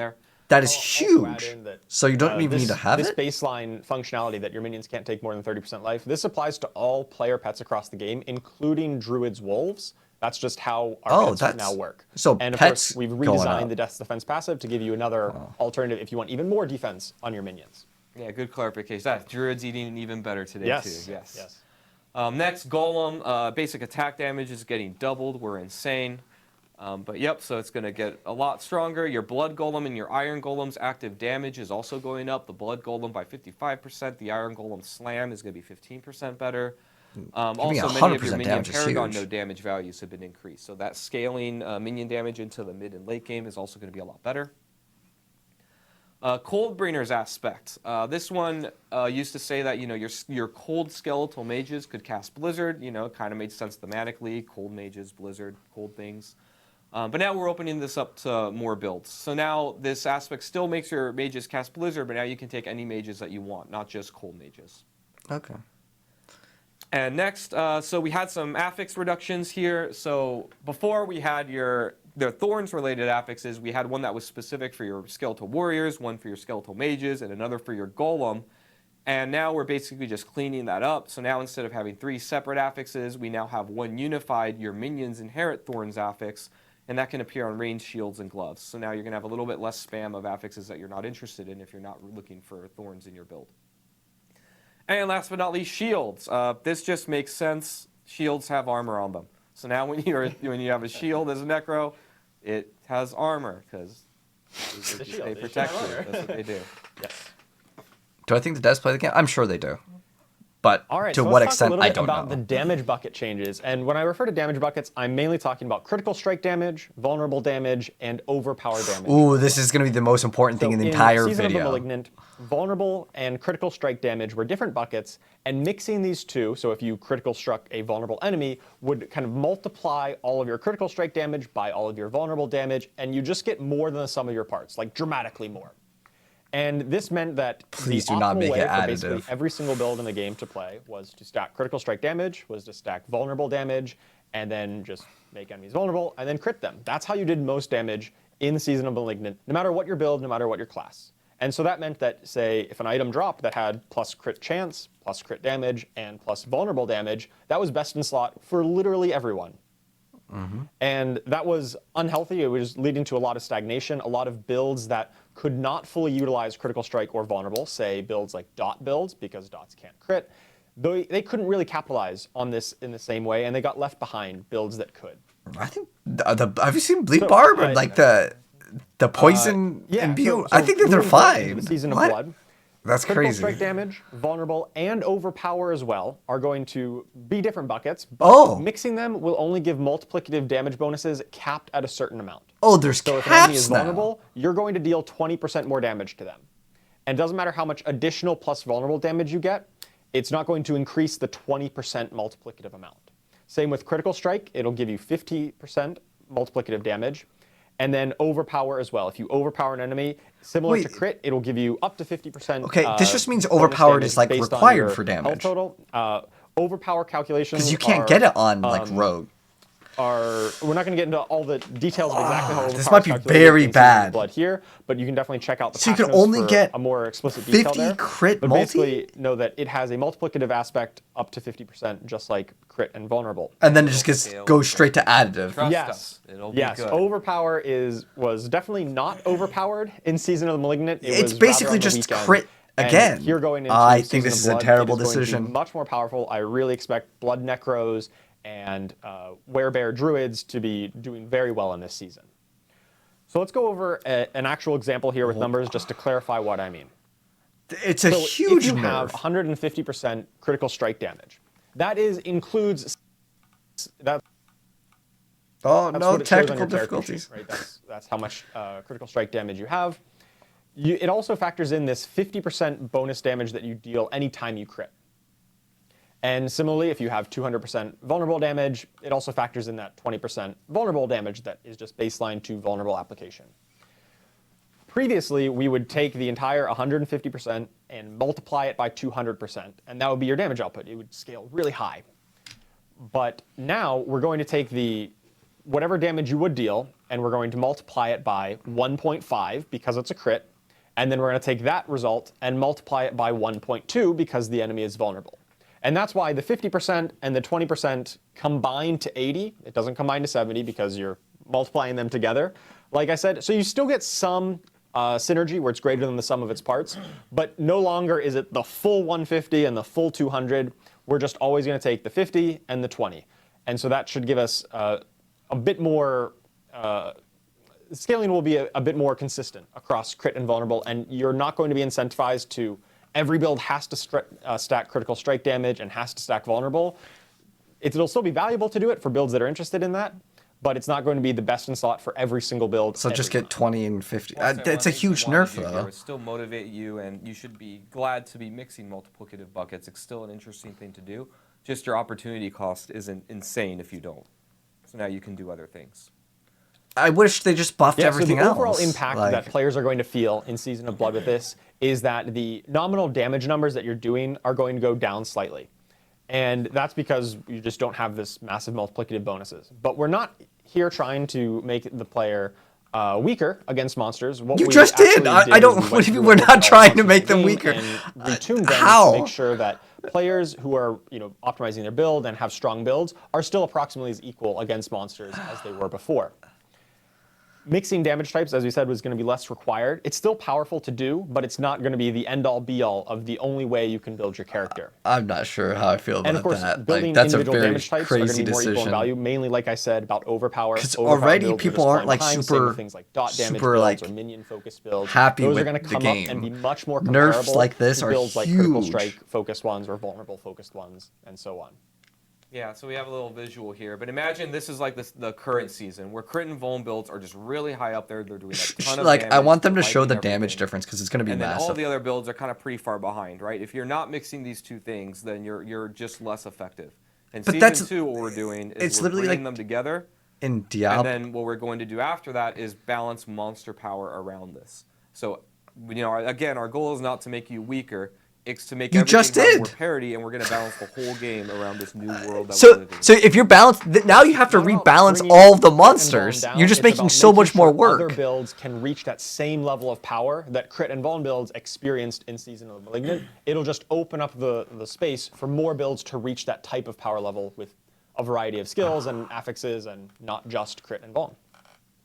That is I'll also add huge. in that, So you don't even need to have this it? baseline functionality that your minions can't take more than 30% life, this applies to all player pets across the game, including druids, wolves. That's just how our pets now work. So and of pets course, we've going redesigned up. the Death's Defense passive to give you another alternative if you want even more defense on your minions. Yeah, good clarification. That Druid's eating even better today Yes. too. Yes. Yes. Next, Golem. Basic attack damage is getting doubled. We're insane. But yep, so it's going to get a lot stronger. Your Blood Golem and your Iron Golem's active damage is also going up. The Blood Golem by 55%. The Iron Golem Slam is going to be 15% better. Also, many of your minion Paragon no damage values have been increased. So that scaling minion damage into the mid and late game is also going to be a lot better. Coldbringer's aspect. This one used to say that your cold skeletal mages could cast Blizzard. It kind of made sense thematically. Cold mages, Blizzard, cold things. But now we're opening this up to more builds. So now this aspect still makes your mages cast Blizzard, but now you can take any mages that you want, not just cold mages. Okay. And next, so we had some affix reductions here. So before we had the Thorns-related affixes, we had one that was specific for your Skeletal Warriors, one for your Skeletal Mages, and another for your Golem. And now we're basically just cleaning that up. So now instead of having 3 separate affixes, we now have one unified, your Minions Inherit Thorns affix, and that can appear on ranged shields and gloves. So now you're going to have a little bit less spam of affixes that you're not interested in if you're not looking for Thorns in your build. And last but not least, shields. This just makes sense. Shields have armor on them. So now when you have a shield as a Necro, it has armor because they protect you. That's what they do. Yes. Do I think the devs play the game? I'm sure they do. But All right, to so what let's talk extent, a I little don't bit about know. the damage bucket changes. And when I refer to damage buckets, I'm mainly talking about critical strike damage, vulnerable damage, and overpower damage. Ooh, this is going to be the most important thing in the entire Season video. of the Malignant, vulnerable and critical strike damage were different buckets, and mixing these two, so if you critical struck a vulnerable enemy, would kind of multiply all of your critical strike damage by all of your vulnerable damage, and you just get more than the sum of your parts, like dramatically more. And this meant that Please the do not optimal make way it for basically additive. every single build in the game to play was to stack critical strike damage, was to stack vulnerable damage, and then just make enemies vulnerable, and then crit them. That's how you did most damage in the Season of Malignant, no matter what your build, no matter what your class. And so that meant that, say, if an item dropped that had plus crit chance, plus crit damage, and plus vulnerable damage, that was best in slot for literally everyone. And that was unhealthy. It was leading to a lot of stagnation, a lot of builds that could not fully utilize critical strike or vulnerable, say builds like dot builds, because dots can't crit. They couldn't really capitalize on this in the same way, and they got left behind builds that could. I think have you seen Bleed Barb and like the poison imbue? I think that they're fine. The Season of Blood. That's Critical crazy. strike damage, vulnerable, and overpower as well are going to be different buckets. But Oh. mixing them will only give multiplicative damage bonuses capped at a certain amount. Oh, there's So if an enemy is caps now. vulnerable, you're going to deal 20% more damage to them. And it doesn't matter how much additional plus vulnerable damage you get, it's not going to increase the 20% multiplicative amount. Same with critical strike, it'll give you 50% multiplicative damage. And then overpower as well. If you overpower an enemy, similar to crit, it'll give you up to 50%. Okay, this just means bonus overpowered damage is like based on required your for health damage. total. Overpower calculations Because you can't get it on like Rogue. we're not going to get into all the details of exactly how This overpower might is be calculated very in Season of bad. Blood here, but you can definitely check out the So you can patch notes only for get a more explicit detail 50 there. crit but multi? basically know that it has a multiplicative aspect up to 50%, just like crit and vulnerable. And then it just goes straight to additive. Trust Yes. us, it'll be Yes, good. overpower was definitely not overpowered in Season of the Malignant. It's was basically rather on the just weekend. crit And again. Here going into I think Season this of is a Blood, terrible it is going to be decision. much more powerful. I really expect Blood Necros and Werebear Druids to be doing very well in this season. So let's go over an actual example here with numbers just to clarify what I mean. It's a So huge if you have nerf. 150% critical strike damage, that includes that. Oh That's no, what it shows on technical your character difficulties. sheet, right? That's how much critical strike damage you have. It also factors in this 50% bonus damage that you deal anytime you crit. And similarly, if you have 200% vulnerable damage, it also factors in that 20% vulnerable damage that is just baseline to vulnerable application. Previously, we would take the entire 150% and multiply it by 200%, and that would be your damage output. It would scale really high. But now we're going to take the whatever damage you would deal, and we're going to multiply it by 1.5 because it's a crit, and then we're going to take that result and multiply it by 1.2 because the enemy is vulnerable. And that's why the 50% and the 20% combine to 80. It doesn't combine to 70 because you're multiplying them together. Like I said, so you still get some synergy where it's greater than the sum of its parts, but no longer is it the full 150 and the full 200. We're just always going to take the 50 and the 20. And so that should give us a bit more, scaling will be a bit more consistent across crit and vulnerable, and you're not going to be incentivized to every build has to stack critical strike damage and has to stack vulnerable. It'll still be valuable to do it for builds that are interested in that, but it's not going to be the best in slot for every single build. So just get 20 and 50. Well, It's a huge nerf, though. It still motivate you, and you should be glad to be mixing multiplicative buckets. It's still an interesting thing to do. Just your opportunity cost isn't insane if you don't. So now you can do other things. I wish they just buffed everything else. else. The overall impact that players are going to feel in Season of Blood with this is that the nominal damage numbers that you're doing are going to go down slightly. And that's because you just don't have this massive multiplicative bonuses. But we're not here trying to make the player weaker against monsters. What you we just did. I don't. What do you mean we're not trying to make them weaker? Retune them How? to make sure that players who are optimizing their build and have strong builds are still approximately as equal against monsters as they were before. Mixing damage types, as we said, was going to be less required. It's still powerful to do, but it's not going to be the end-all, be-all of the only way you can build your character. I'm not sure how I feel about that. And of course, building that's individual a very damage types are going to crazy be more equal in decision. value. Mainly, like I said, about overpower. Because already people aren't like super, things like dot damage super builds like or minion-focused builds. happy Those with are going to the come game. up and be much more comparable Nerfs like this to are builds like critical huge. strike-focused ones or vulnerable-focused ones, and so on. Yeah, so we have a little visual here, but imagine this is like the current season where crit and vuln builds are just really high up there. They're doing a ton of like damage. I want them to they're show the wiping damage everything. difference because it's going to be And then massive. all the other builds are kind of pretty far behind, right? If you're not mixing these two things, then you're just less effective. And But season that's- 2, what we're doing is it's we're literally bringing like them together. in Diablo. And then what we're going to do after that is balance monster power around this. So, again, our goal is not to make you weaker. It's to make You everything just have did. more parity, and we're going to balance the whole game around this new world that we're So, living in. so if you're balanced, now you have to Not about rebalance bringing all the crit and vuln monsters. down, You're just it's making about so much more sure work. Other builds can reach that same level of power that crit and vuln builds experienced in Season of the Malignant. It'll just open up the space for more builds to reach that type of power level with a variety of skills and affixes and not just crit and vuln.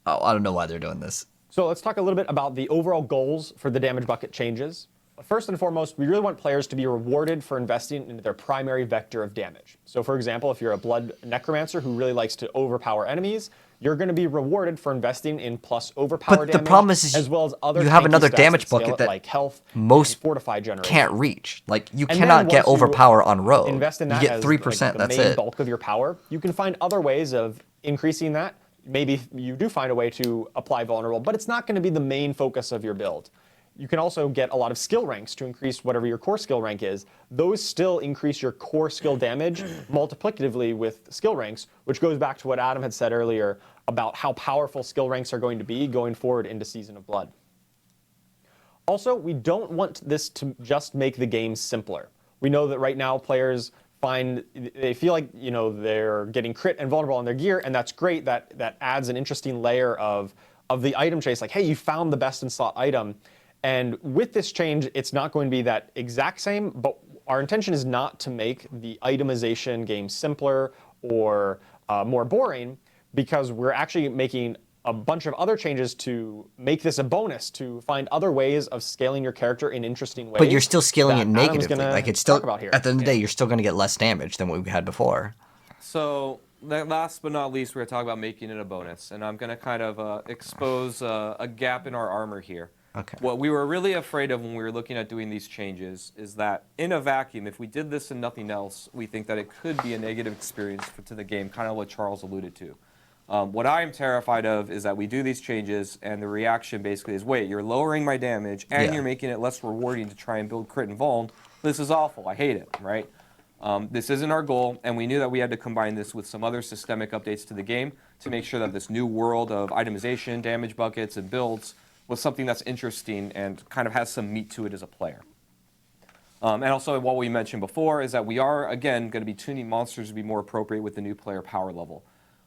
Oh, I don't know why they're doing this. So let's talk a little bit about the overall goals for the damage bucket changes. First and foremost, we really want players to be rewarded for investing into their primary vector of damage. So for example, if you're a blood necromancer who really likes to overpower enemies, you're going to be rewarded for investing in plus overpower But damage, the problem is as well as other you have tanky another stats damage scale bucket it, that like health most and fortify generation. Can't reach. Like you And cannot then get once you overpower on road. Invest in You that get as 3%. like, the That's main it. bulk of your power. You can find other ways of increasing that. Maybe you do find a way to apply vulnerable, but it's not going to be the main focus of your build. You can also get a lot of skill ranks to increase whatever your core skill rank is. Those still increase your core skill damage multiplicatively with skill ranks, which goes back to what Adam had said earlier about how powerful skill ranks are going to be going forward into Season of Blood. Also, we don't want this to just make the game simpler. We know that right now players they feel like they're getting crit and vulnerable on their gear, and that's great. That adds an interesting layer of the item chase. Like, hey, you found the best in slot item. And with this change, it's not going to be that exact same, but our intention is not to make the itemization game simpler or more boring, because we're actually making a bunch of other changes to make this a bonus, to find other ways of scaling your character in interesting ways. But you're still scaling it that Adam's negatively. gonna Like it's still talk about here. at the end of the day, you're still going to get less damage than what we had before. So last but not least, we're going to talk about making it a bonus. And I'm going to kind of expose a gap in our armor here. Okay. What we were really afraid of when we were looking at doing these changes is that in a vacuum, if we did this and nothing else, we think that it could be a negative experience to the game, kind of what Charles alluded to. What I'm terrified of is that we do these changes and the reaction basically is, wait, you're lowering my damage and you're making it less rewarding to try and build crit and vuln. This is awful. I hate it, right? This isn't our goal, and we knew that we had to combine this with some other systemic updates to the game to make sure that this new world of itemization, damage buckets, and builds was something that's interesting and kind of has some meat to it as a player. And also what we mentioned before is that we are, again, going to be tuning monsters to be more appropriate with the new player power level.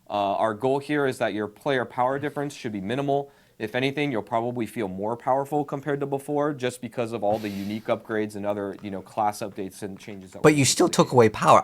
Our goal here is that your player power difference should be minimal. If anything, you'll probably feel more powerful compared to before, just because of all the unique upgrades and other, class updates and changes. But you still took away power.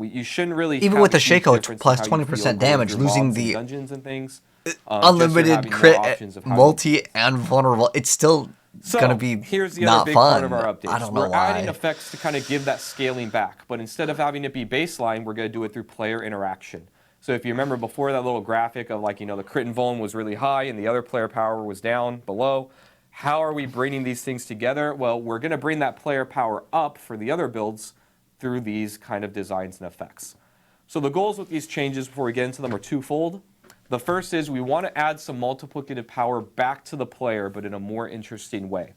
You shouldn't really. Even with the Shaco plus 20% damage, losing the dungeons and things, unlimited crit, multi, and vulnerable, it's still gonna be here's the not other big fun. part of our updates. I don't know we're why. adding effects to kind of give that scaling back, but instead of having it be baseline, we're going to do it through player interaction. So if you remember before that little graphic of the crit and vuln was really high and the other player power was down below, how are we bringing these things together? Well, we're going to bring that player power up for the other builds through these kind of designs and effects. So the goals with these changes before we get into them are twofold. The first is we want to add some multiplicative power back to the player, but in a more interesting way.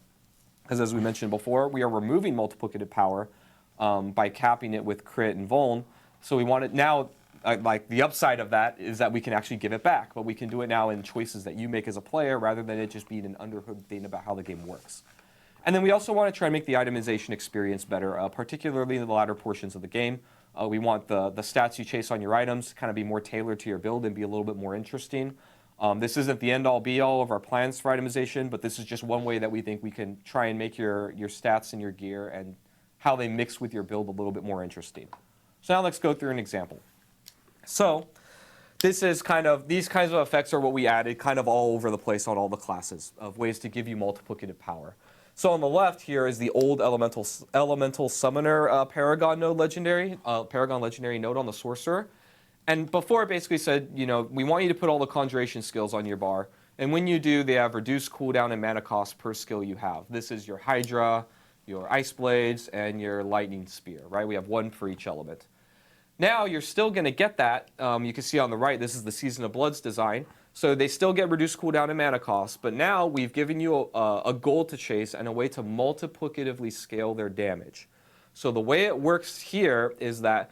Because as we mentioned before, we are removing multiplicative power by capping it with crit and vuln. So we want it now. The upside of that is that we can actually give it back, but we can do it now in choices that you make as a player rather than it just being an underhood thing about how the game works. And then we also want to try and make the itemization experience better, particularly in the latter portions of the game. We want the stats you chase on your items to kind of be more tailored to your build and be a little bit more interesting. This isn't the end-all be-all of our plans for itemization, but this is just one way that we think we can try and make your stats and your gear and how they mix with your build a little bit more interesting. So now let's go through an example. So this is these kinds of effects are what we added kind of all over the place on all the classes of ways to give you multiplicative power. So on the left here is the old elemental summoner Paragon node legendary, Paragon legendary node on the sorcerer. And before it basically said, we want you to put all the conjuration skills on your bar. And when you do, they have reduced cooldown and mana cost per skill you have. This is your Hydra, your Ice Blades, and your Lightning Spear, right? We have one for each element. Now you're still going to get that. You can see on the right, this is the Season of Blood's design. So they still get reduced cooldown and mana cost, but now we've given you a goal to chase and a way to multiplicatively scale their damage. So the way it works here is that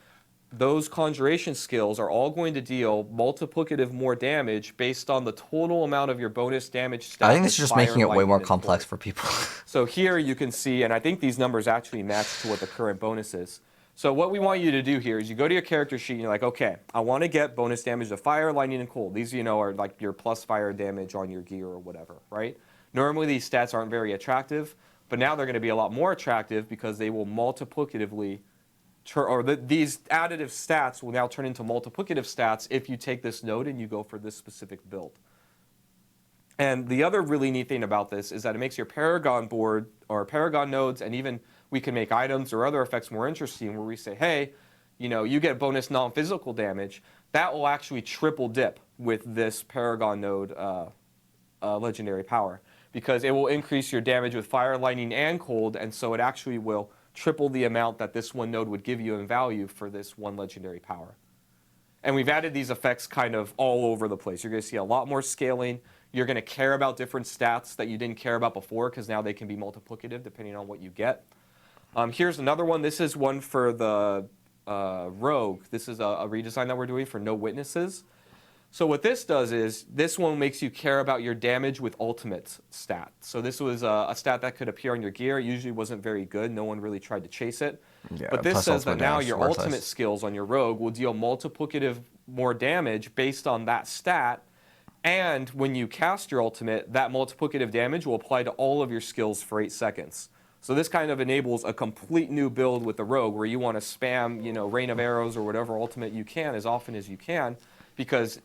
those conjuration skills are all going to deal multiplicative more damage based on the total amount of your bonus damage stat. I think this is just making it way more complex for people. So here you can see, and I think these numbers actually match to what the current bonus is. So what we want you to do here is you go to your character sheet and you're like, okay, I want to get bonus damage to fire, lightning, and cold. These, are like your plus fire damage on your gear or whatever, right? Normally these stats aren't very attractive, but now they're going to be a lot more attractive because they will multiplicatively, these additive stats will now turn into multiplicative stats if you take this node and you go for this specific build. And the other really neat thing about this is that it makes your Paragon board or Paragon nodes, and even we can make items or other effects more interesting where we say, hey, you get bonus non-physical damage. That will actually triple dip with this Paragon node legendary power because it will increase your damage with fire, lightning, and cold, and so it actually will triple the amount that this one node would give you in value for this one legendary power. And we've added these effects kind of all over the place. You're going to see a lot more scaling. You're going to care about different stats that you didn't care about before because now they can be multiplicative depending on what you get. Here's another one. This is one for the Rogue. This is a redesign that we're doing for No Witnesses. So what this does is this one makes you care about your damage with ultimate stat. So this was a stat that could appear on your gear. It usually wasn't very good. No one really tried to chase it. Yeah, but this says that now your ultimate skills on your Rogue will deal multiplicative more damage based on that stat. And when you cast your ultimate, that multiplicative damage will apply to all of your skills for 8 seconds. So this kind of enables a complete new build with the Rogue where you want to spam, Rain of Arrows or whatever ultimate you can as often as you can, because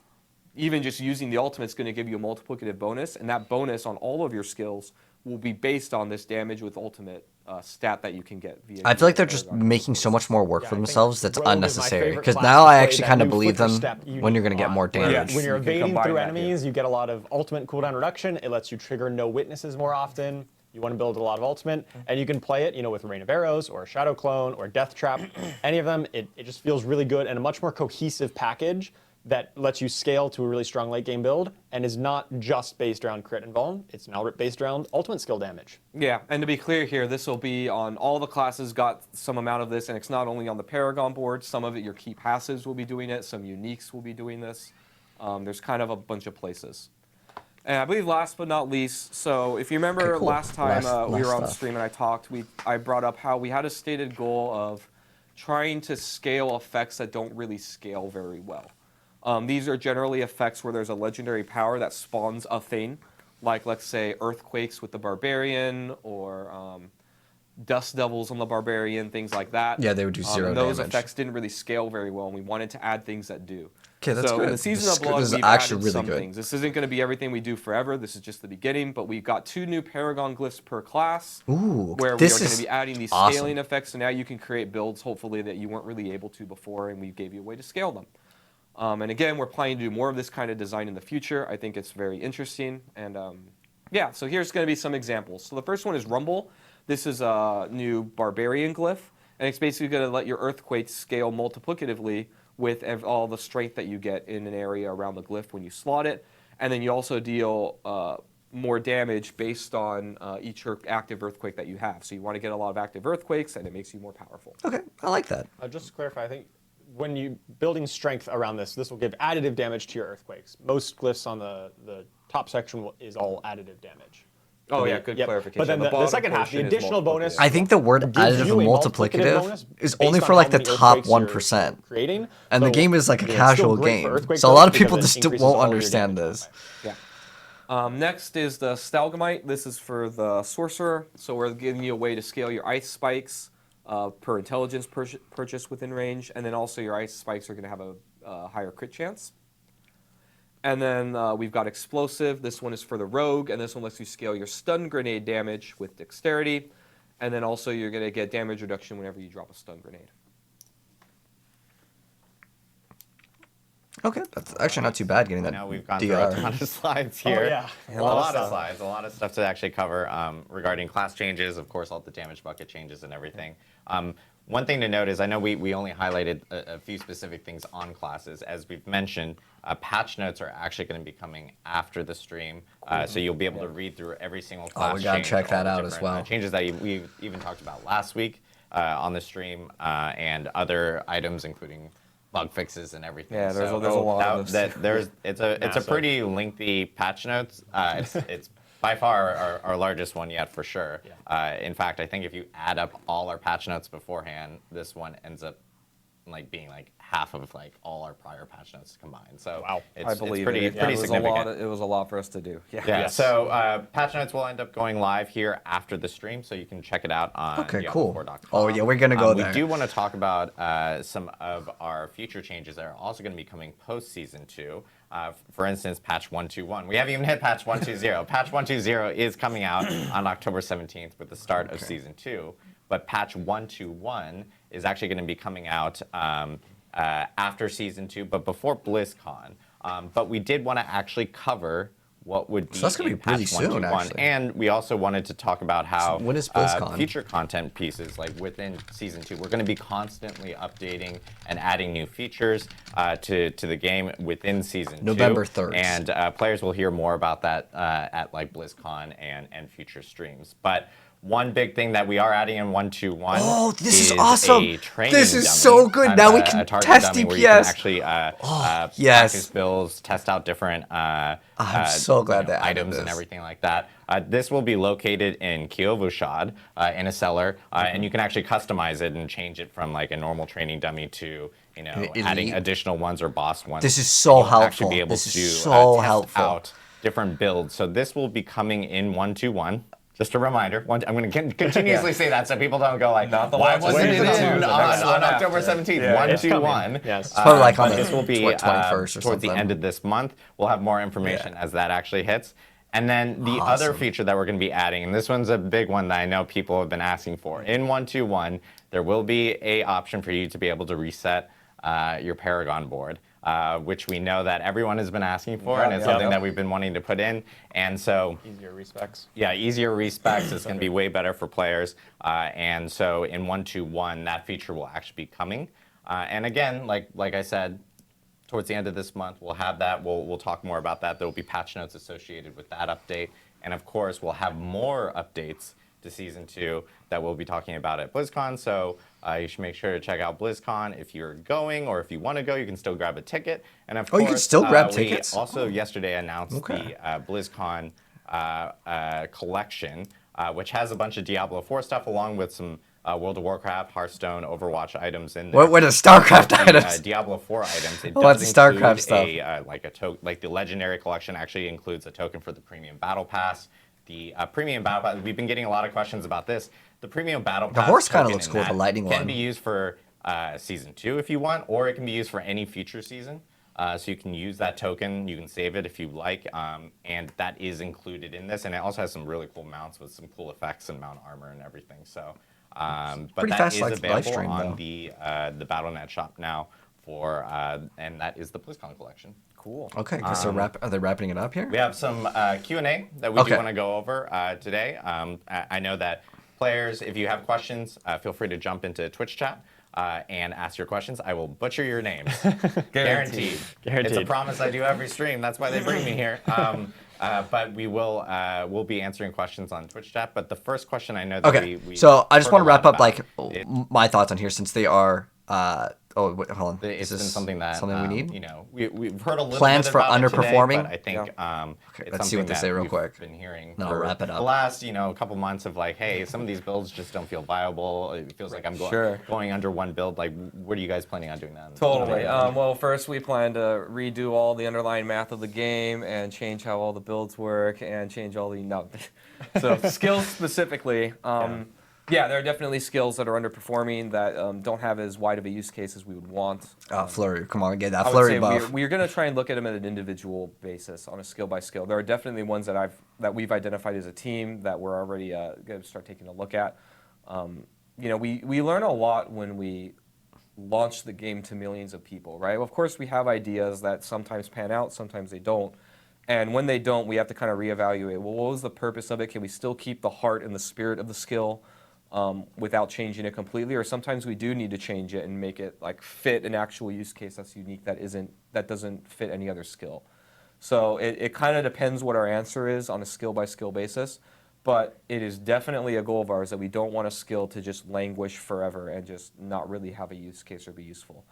even just using the ultimate is going to give you a multiplicative bonus, and that bonus on all of your skills will be based on this damage with ultimate stat that you can get via. I feel like they're just making so much more work for themselves that's unnecessary. Because now I actually kind of believe them when you're going to get more damage. When you're evading through enemies, you get a lot of ultimate cooldown reduction. It lets you trigger No Witnesses more often. You want to build a lot of ultimate, and you can play it, with Rain of Arrows or Shadow Clone or Death Trap. Any of them, it just feels really good and a much more cohesive package that lets you scale to a really strong late game build and is not just based around crit and vuln. It's now based around ultimate skill damage. Yeah, and to be clear here, this will be on all the classes got some amount of this, and it's not only on the Paragon board. Some of it, your key passives will be doing it. Some uniques will be doing this. There's kind of a bunch of places. And I believe last but not least, so if you remember last time we were on the stream and I talked, I brought up how we had a stated goal of trying to scale effects that don't really scale very well. These are generally effects where there's a legendary power that spawns a thing, like let's say earthquakes with the barbarian or dust devils on the barbarian, things like that. Yeah, they would do 0 and those damage. effects didn't really scale very well, and we wanted to add things that do. Okay, that's so good. in the Season of Blood, this is we've actually added really some good. things. This isn't going to be everything we do forever. This is just the beginning, but we've got 2 new Paragon glyphs per class. Ooh, where we are going to be adding these awesome. scaling effects, so now you can create builds, hopefully, that you weren't really able to before, and we gave you a way to scale them. And again, we're planning to do more of this kind of design in the future. I think it's very interesting. And yeah, so here's going to be some examples. So the first one is Rumble. This is a new Barbarian glyph, and it's basically going to let your Earthquakes scale multiplicatively with all the strength that you get in an area around the glyph when you slot it. And then you also deal more damage based on each active Earthquake that you have. So you want to get a lot of active Earthquakes, and it makes you more powerful. Okay, I like that. Just to clarify, I think when you building strength around this will give additive damage to your Earthquakes. Most glyphs on the top section is all additive damage. Oh yeah, good clarification. But then the second half, the additional bonus. I think the word additive and multiplicative is only for like the top 1%. Creating, and the game is like a casual game. So a lot of people just won't understand this. Yeah. Next is the Stalagmite. This is for the Sorcerer. So we're giving you a way to scale your Ice Spikes per intelligence purchase within range. And then also your Ice Spikes are going to have a higher crit chance. And then we've got Explosive. This one is for the Rogue, and this one lets you scale your stun grenade damage with Dexterity. And then also you're going to get damage reduction whenever you drop a stun grenade. Okay, that's actually not too bad getting that Now we've gone DR. through a ton of slides here. Oh, yeah. A lot of slides, a lot of stuff to actually cover regarding class changes, of course, all the damage bucket changes and everything. One thing to note is I know we only highlighted a few specific things on classes. As we've mentioned, patch notes are actually going to be coming after the stream, so you'll be able to read through every single class we gotta change, check that all the out as different, well. changes that we even talked about last week on the stream, and other items including bug fixes and everything. Yeah, there's a lot of this. It's a pretty lengthy patch notes. It's by far our largest one yet, for sure. Yeah. In fact, I think if you add up all our patch notes beforehand, this one ends up like being like half of like all our prior patch notes combined. So wow. I believe it's pretty significant. It was a lot for us to do. Yeah. Yeah. So patch notes will end up going live here after the stream, so you can check it out on Diablo4.com. Oh yeah, we're gonna go there. We do want to talk about some of our future changes that are also going to be coming post Season 2. For instance, patch 121. We haven't even hit patch 120. Patch 120 is coming out on October 17th with the start of Season 2. But patch 121 is actually going to be coming out after Season 2, but before BlizzCon. But we did want to actually cover what would be that's gonna be patch really soon, 121. actually. And we also wanted to talk about how when is BlizzCon? future content pieces, like within Season 2, we're going to be constantly updating and adding new features to the game within Season 2. November 3rd. And players will hear more about that at like BlizzCon and future streams. But one big thing that we are adding in 121 Oh, this is a awesome. training This is dummy, so good. Now we a can target test dummy where you can DPS. actually yes. practice builds, test out different I'm so glad they added items and this. everything like that. This will be located in Kyovushad in a cellar, and you can actually customize it and change it from like a normal training dummy to adding additional ones or boss ones. This is so You'll helpful. Actually be able This to is so test helpful. out different builds. So this will be coming in 121. Just a reminder, I'm going to continuously say that so people don't go like, Not the why last wasn't it one. on October 17th? 121. Yes. Probably like on this will be 21st or towards something. the end of this month. We'll have more information as that actually hits. And then the other feature that we're going to be adding, and this one's a big one that I know people have been asking for. In 121, there will be an option for you to be able to reset your Paragon board. Which we know that everyone has been asking for, and it's something that we've been wanting to put in. And so, Easier respecs. yeah, easier respecs is going to be way better for players. And so in 121, that feature will actually be coming. And again, like I said, towards the end of this month, we'll have that. We'll talk more about that. There will be patch notes associated with that update. And of course, we'll have more updates to Season 2 that we'll be talking about at BlizzCon. So you should make sure to check out BlizzCon if you're going, or if you want to go, you can still grab a ticket. And of course, you can still grab tickets? We also yesterday announced the BlizzCon collection, which has a bunch of Diablo 4 stuff along with some World of Warcraft, Hearthstone, Overwatch items in there. What are StarCraft items? Diablo 4 items. It What's does StarCraft include stuff? like the Legendary Collection actually includes a token for the Premium Battle Pass. The Premium Battle Pass, we've been getting a lot of questions about this. The Premium Battle Pass. The horse kind of token looks in cool, that the lightning can one. be used for Season 2 if you want, or it can be used for any future season. So you can use that token, you can save it if you like, and that is included in this. And it also has some really cool mounts with some cool effects and mount armor and everything. So, but Pretty that fast, is like, available live stream, on though. the Battle.net shop now for, and that is the BlizzCon collection. Cool. Okay, so are they wrapping it up here? We have some Q&A that we do Okay. want to go over today. I know that players, if you have questions, feel free to jump into Twitch chat and ask your questions. I will butcher your names. Guaranteed. It's a promise I do every stream. That's why they bring me here. But we'll be answering questions on Twitch chat. But the first question I know that Okay, so I just want to wrap up like it, my thoughts on here since they are. Oh, wait, hold on. it's Is been this something that we need? You know, we've heard a little Plans bit for about it today, underperforming? but I think Okay, it's let's see what something they say that real we've quick. been hearing No, for wrap it up. the last couple months of like, hey, some of these builds just don't feel viable. It feels like I'm going under one build. Like, what are you guys planning on doing that? Totally. Well, first we plan to redo all the underlying math of the game and change how all the builds work and change all the So skills specifically. Yeah, there are definitely skills that are underperforming that don't have as wide of a use case as we would want. Flurry, come on, get that I would flurry say buff. we're going to try and look at them at an individual basis on a skill by skill. There are definitely ones that we've identified as a team that we're already going to start taking a look at. You know, we learn a lot when we launch the game to millions of people, right? Of course, we have ideas that sometimes pan out, sometimes they don't. And when they don't, we have to kind of reevaluate. Well, what was the purpose of it? Can we still keep the heart and the spirit of the skill without changing it completely? Or sometimes we do need to change it and make it like fit an actual use case that's unique that doesn't fit any other skill. So it kind of depends what our answer is on a skill by skill basis. But it is definitely a goal of ours that we don't want a skill to just languish forever and just not really have a use case or be useful.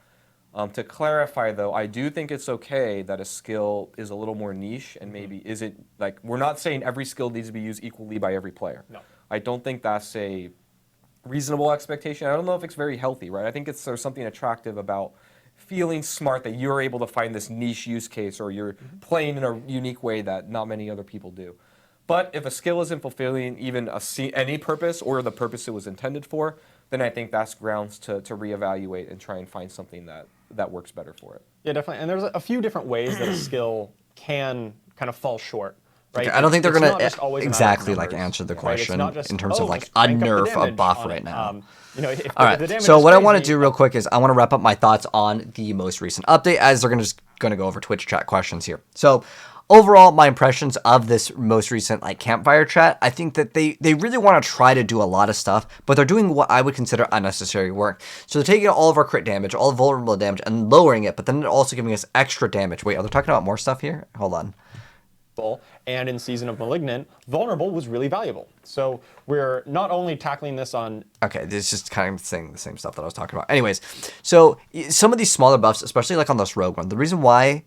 To clarify, though, I do think it's okay that a skill is a little more niche and maybe isn't, like, we're not saying every skill needs to be used equally by every player. No. I don't think that's a reasonable expectation. I don't know if it's very healthy, right? I think there's something attractive about feeling smart that you're able to find this niche use case or you're playing in a unique way that not many other people do. But if a skill isn't fulfilling even any purpose or the purpose it was intended for, then I think that's grounds to reevaluate and try and find something that works better for it. Yeah, definitely. And there's a few different ways that a skill can kind of fall short. Right? Okay, I don't think they're It's going not just always to a matter of exactly like numbers, answer the right? It's question not just, in terms of like just a crank up the nerf a damage buff on right it. now. You know, if All the right, damage so is what I want to crazy, do real quick is I want to wrap up my thoughts on the most recent update as they're just going to go over Twitch chat questions here. So overall, my impressions of this most recent like Campfire chat, I think that they really want to try to do a lot of stuff, but they're doing what I would consider unnecessary work. So they're taking all of our crit damage, all the vulnerable damage, and lowering it, but then they're also giving us extra damage. Wait, are they talking about more stuff here? Hold on. and in Season of Malignant, vulnerable was really valuable. So we're not only tackling this on... Okay, this is just kind of saying the same stuff that I was talking about. Anyways, so some of these smaller buffs, especially like on this rogue one, the reason why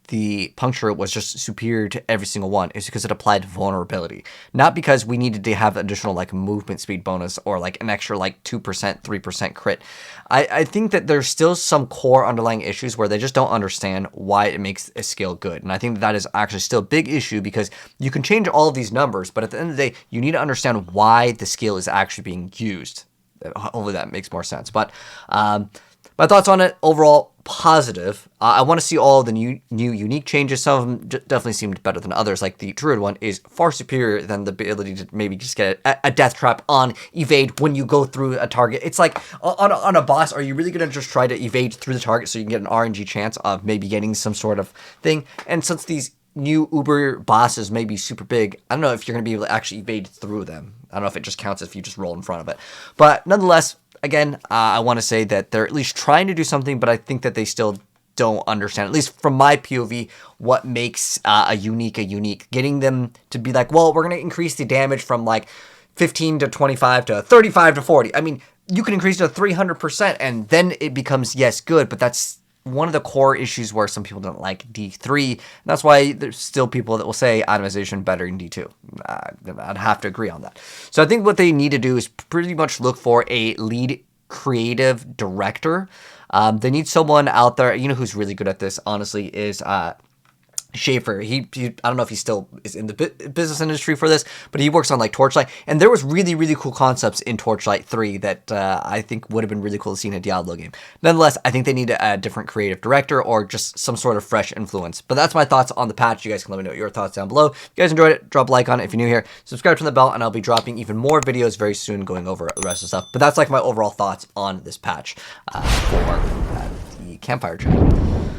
the puncture was just superior to every single one is because it applied vulnerability, not because we needed to have additional like movement speed bonus or like an extra like 2%, 3% crit. I think that there's still some core underlying issues where they just don't understand why it makes a skill good. And I think that is actually still a big issue because you can change all of these numbers, but at the end of the day, you need to understand why the skill is actually being used. Hopefully that makes more sense. But my thoughts on it, overall, positive. I want to see all the new unique changes. Some of them definitely seemed better than others. Like the Druid one is far superior than the ability to maybe just get a death trap on evade when you go through a target. It's like on a boss, are you really going to just try to evade through the target so you can get an RNG chance of maybe getting some sort of thing? And since these new Uber bosses may be super big, I don't know if you're going to be able to actually evade through them. I don't know if it just counts if you just roll in front of it. But nonetheless, again, I want to say that they're at least trying to do something, but I think that they still don't understand, at least from my POV, what makes a unique. Getting them to be like, well, we're going to increase the damage from like 15 to 25 to 35 to 40. I mean, you can increase it to 300%, and then it becomes, yes, good, but that's one of the core issues where some people don't like D3. And that's why there's still people that will say itemization better in D2. I'd have to agree on that. So I think what they need to do is pretty much look for a lead creative director. They need someone out there, you know, who's really good at this, honestly, is Schaefer. He I don't know if he still is in the business industry for this, but he works on like Torchlight, and there was really, really cool concepts in Torchlight 3 that I think would have been really cool to see in a Diablo game. Nonetheless, I think they need a different creative director or just some sort of fresh influence. But that's my thoughts on the patch. You guys can let me know your thoughts down below. If you guys enjoyed it, drop a like on it. If you're new here, subscribe to the bell, and I'll be dropping even more videos very soon going over the rest of the stuff. But that's like my overall thoughts on this patch for the Campfire channel.